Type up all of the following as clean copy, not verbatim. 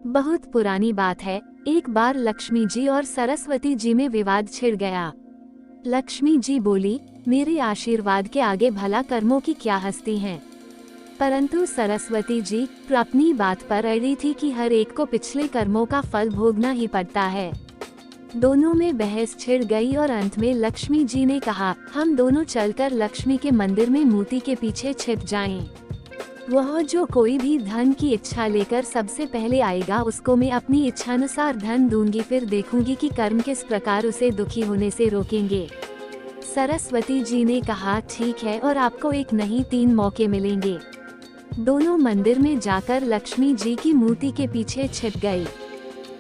बहुत पुरानी बात है। एक बार लक्ष्मी जी और सरस्वती जी में विवाद छिड़ गया। लक्ष्मी जी बोली, मेरे आशीर्वाद के आगे भला कर्मों की क्या हस्ती है। परंतु सरस्वती जी अपनी बात पर अड़ी थी कि हर एक को पिछले कर्मों का फल भोगना ही पड़ता है। दोनों में बहस छिड़ गई और अंत में लक्ष्मी जी ने कहा, हम दोनों चलकर लक्ष्मी के मंदिर में मूर्ति के पीछे छिप जाएं। वह जो कोई भी धन की इच्छा लेकर सबसे पहले आएगा उसको मैं अपनी इच्छानुसार धन दूंगी, फिर देखूंगी कि कर्म किस प्रकार उसे दुखी होने से रोकेंगे। सरस्वती जी ने कहा, ठीक है, और आपको एक नहीं 3 मौके मिलेंगे। दोनों मंदिर में जाकर लक्ष्मी जी की मूर्ति के पीछे छिप गए।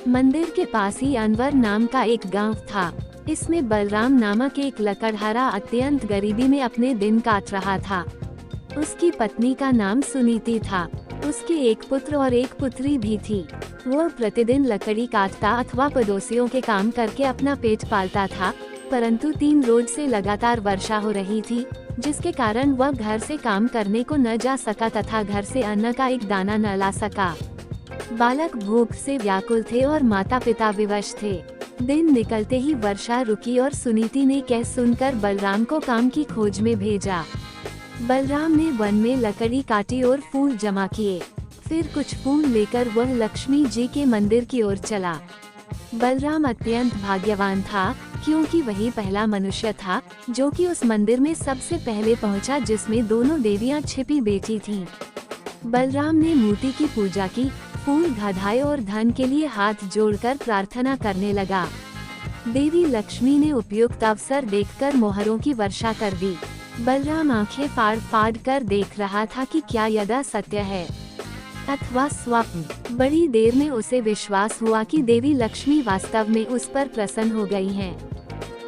मंदिर के पास ही अनवर नाम का एक गांव था। इसमें बलराम नामक एक लकड़हारा अत्यंत गरीबी में अपने दिन काट रहा था। उसकी पत्नी का नाम सुनीति था। उसके एक पुत्र और एक पुत्री भी थी। वह प्रतिदिन लकड़ी काटता अथवा पड़ोसियों के काम करके अपना पेट पालता था, परंतु 3 रोज से लगातार वर्षा हो रही थी, जिसके कारण वह घर से काम करने को न जा सका तथा घर से अन्न का एक दाना न ला सका। बालक भूख से व्याकुल थे और माता पिता विवश थे। दिन निकलते ही वर्षा रुकी और सुनीति ने कह सुनकर बलराम को काम की खोज में भेजा। बलराम ने वन में लकड़ी काटी और फूल जमा किए। फिर कुछ फूल लेकर वह लक्ष्मी जी के मंदिर की ओर चला। बलराम अत्यंत भाग्यवान था, क्योंकि वही पहला मनुष्य था जो कि उस मंदिर में सबसे पहले पहुंचा, जिसमें दोनों देवियां छिपी बैठी थीं। बलराम ने मूर्ति की पूजा की, फूल गधाए और धन के लिए हाथ जोड़कर प्रार्थना करने लगा। देवी लक्ष्मी ने उपयुक्त अवसर देखकर मोहरों की वर्षा कर दी। बलराम आंखें फाड़ फाड़ कर देख रहा था कि क्या यह सत्य है अथवा स्वप्न। बड़ी देर में उसे विश्वास हुआ कि देवी लक्ष्मी वास्तव में उस पर प्रसन्न हो गई हैं।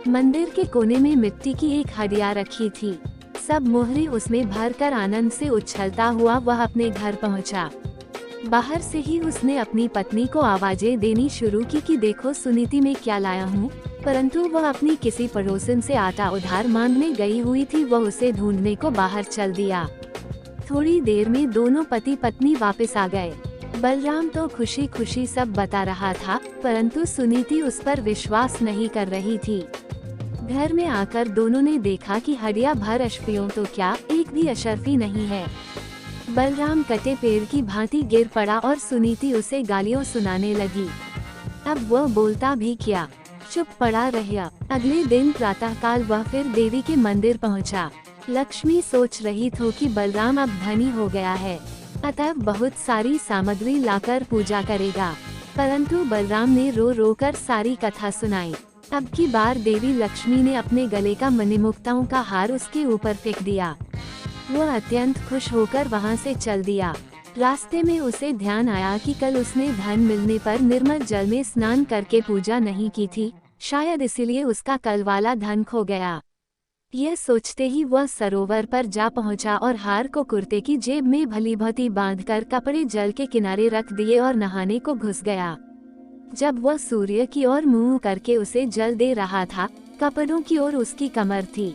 मंदिर के कोने में मिट्टी की एक हडिया रखी थी। सब मोहरे उसमें भरकर आनंद से उछलता हुआ वह अपने घर पहुंचा। बाहर से ही उसने अपनी पत्नी को आवाजें देनी शुरू की कि देखो सुनीति में क्या लाया हूँ, परंतु वह अपनी किसी पड़ोसन से आटा उधार मांगने गई हुई थी। वह उसे ढूंढने को बाहर चल दिया। थोड़ी देर में दोनों पति पत्नी वापस आ गए। बलराम तो खुशी खुशी सब बता रहा था, परंतु सुनीति उस पर विश्वास नहीं कर रही थी। घर में आकर दोनों ने देखा कि हडिया भर अशर्फियों तो क्या एक भी अशर्फी नहीं है। बलराम कटे पेड़ की भांति गिर पड़ा और सुनीति उसे गालियां सुनाने लगी। अब वह बोलता भी क्या, चुप पड़ा रहा। अगले दिन प्रातःकाल वह फिर देवी के मंदिर पहुंचा। लक्ष्मी सोच रही थी कि बलराम अब धनी हो गया है, अतः बहुत सारी सामग्री लाकर पूजा करेगा, परंतु बलराम ने रो रो कर सारी कथा सुनाई। अब की बार देवी लक्ष्मी ने अपने गले का मणिमुक्ताओं का हार उसके ऊपर फेंक दिया। वह अत्यंत खुश होकर वहां से चल दिया। रास्ते में उसे ध्यान आया कि कल उसने धन मिलने पर निर्मल जल में स्नान करके पूजा नहीं की थी, शायद इसीलिए उसका कल वाला धन खो गया। यह सोचते ही वह सरोवर पर जा पहुंचा और हार को कुर्ते की जेब में भलीभांति बांधकर कपड़े जल के किनारे रख दिए और नहाने को घुस गया। जब वह सूर्य की ओर मुंह करके उसे जल दे रहा था, कपड़ों की ओर उसकी कमर थी।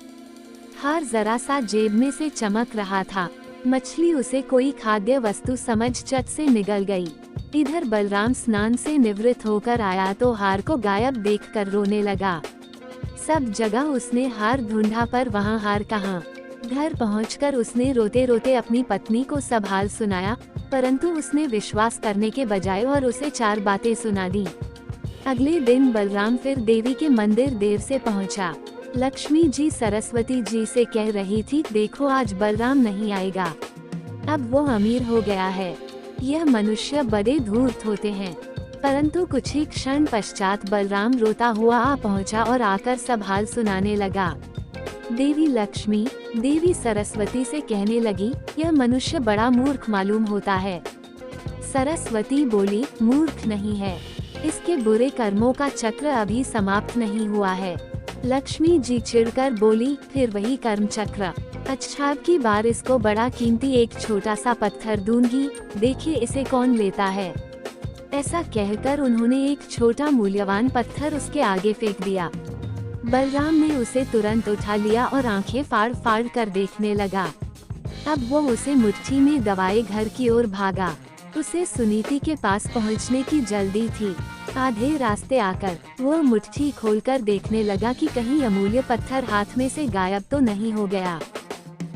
हार जरा सा जेब में से चमक रहा था। मछली उसे कोई खाद्य वस्तु समझ चट से निगल गई। इधर बलराम स्नान से निवृत्त होकर आया तो हार को गायब देखकर रोने लगा। सब जगह उसने हार ढूंढा, पर वहाँ हार कहाँ। घर पहुंचकर उसने रोते रोते अपनी पत्नी को सब हाल सुनाया, परंतु उसने विश्वास करने के बजाय और उसे 4 बातें सुना दी। अगले दिन बलराम फिर देवी के मंदिर देर से पहुंचा। लक्ष्मी जी सरस्वती जी से कह रही थी, देखो आज बलराम नहीं आएगा, अब वो अमीर हो गया है। यह मनुष्य बड़े धूर्त होते हैं। परंतु कुछ ही क्षण पश्चात बलराम रोता हुआ आ पहुंचा और आकर सब हाल सुनाने लगा। देवी लक्ष्मी देवी सरस्वती से कहने लगी, यह मनुष्य बड़ा मूर्ख मालूम होता है। सरस्वती बोली, मूर्ख नहीं है, इसके बुरे कर्मों का चक्र अभी समाप्त नहीं हुआ है। लक्ष्मी जी चिढ़कर बोली, फिर वही कर्म चक्र। अच्छा, अब की बार इसको बड़ा कीमती एक छोटा सा पत्थर दूंगी, देखिए इसे कौन लेता है। ऐसा कहकर उन्होंने एक छोटा मूल्यवान पत्थर उसके आगे फेंक दिया। बलराम ने उसे तुरंत उठा लिया और आंखें फाड़ फाड़ कर देखने लगा। अब वो उसे मुट्ठी में दबाए घर की ओर भागा। उसे सुनीति के पास पहुंचने की जल्दी थी। आधे रास्ते आकर वो मुट्ठी खोलकर देखने लगा कि कहीं अमूल्य पत्थर हाथ में से गायब तो नहीं हो गया।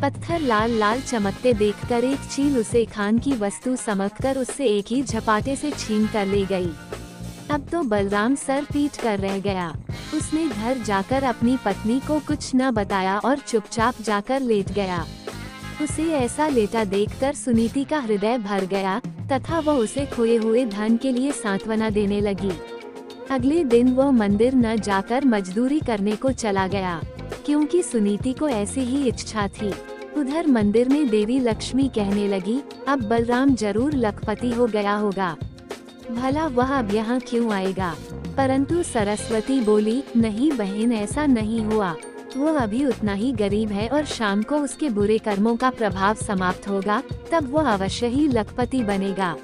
पत्थर लाल लाल चमकते देखकर एक चील उसे खान की वस्तु समझकर उससे एक ही झपाटे से छीन कर ले गई। अब तो बलराम सर पीट कर रह गया। उसने घर जाकर अपनी पत्नी को कुछ न बताया और चुपचाप जाकर लेट गया। उसे ऐसा लेटा देखकर सुनीति का हृदय भर गया तथा वह उसे खोए हुए धन के लिए सांत्वना देने लगी। अगले दिन वह मंदिर न जाकर मजदूरी करने को चला गया, क्योंकि सुनीति को ऐसी ही इच्छा थी। उधर मंदिर में देवी लक्ष्मी कहने लगी, अब बलराम जरूर लखपति हो गया होगा, भला वह अब यहाँ क्यों आएगा। परंतु सरस्वती बोली, नहीं बहन, ऐसा नहीं हुआ। वो अभी उतना ही गरीब है और शाम को उसके बुरे कर्मों का प्रभाव समाप्त होगा, तब वह अवश्य ही लखपति बनेगा।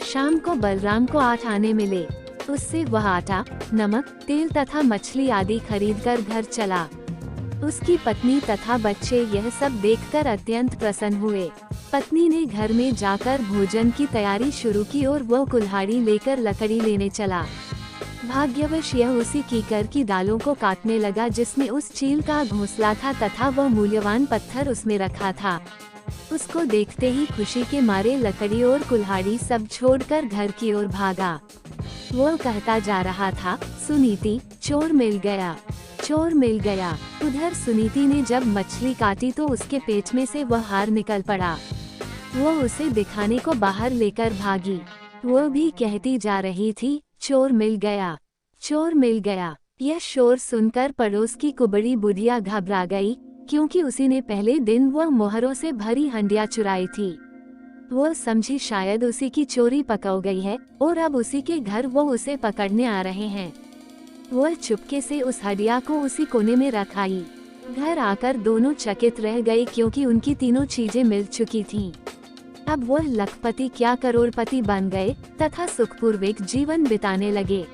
शाम को बलराम को 8 आने मिले। उससे वह आटा, नमक, तेल तथा मछली आदि खरीदकर घर चला। उसकी पत्नी तथा बच्चे यह सब देखकर अत्यंत प्रसन्न हुए। पत्नी ने घर में जाकर भोजन की तैयारी शुरू की और वह कुल्हाड़ी लेकर लकड़ी लेने चला। भाग्यवश यह उसी कीकर की डालों को काटने लगा जिसमें उस चील का घोंसला था तथा वह मूल्यवान पत्थर उसमें रखा था। उसको देखते ही खुशी के मारे लकड़ी और कुल्हाड़ी सब छोड़कर घर की ओर भागा। वो कहता जा रहा था, सुनीति, चोर मिल गया, चोर मिल गया। उधर सुनीति ने जब मछली काटी तो उसके पेट में से वह हार निकल पड़ा। वो उसे दिखाने को बाहर लेकर भागी। वो भी कहती जा रही थी, चोर मिल गया, चोर मिल गया। यह शोर सुनकर पड़ोस की कुबड़ी बुढ़िया घबरा गई, क्योंकि उसी ने पहले दिन वह मोहरों से भरी हंडिया चुराई थी। वो समझी शायद उसी की चोरी पकड़ गई है और अब उसी के घर वो उसे पकड़ने आ रहे हैं। वह चुपके से उस हंडिया को उसी कोने में रख आई। घर आकर दोनों चकित रह गए, क्योंकि उनकी तीनों चीजें मिल चुकी थीं। अब वह लखपति क्या करोड़पति बन गए तथा सुखपूर्वक जीवन बिताने लगे।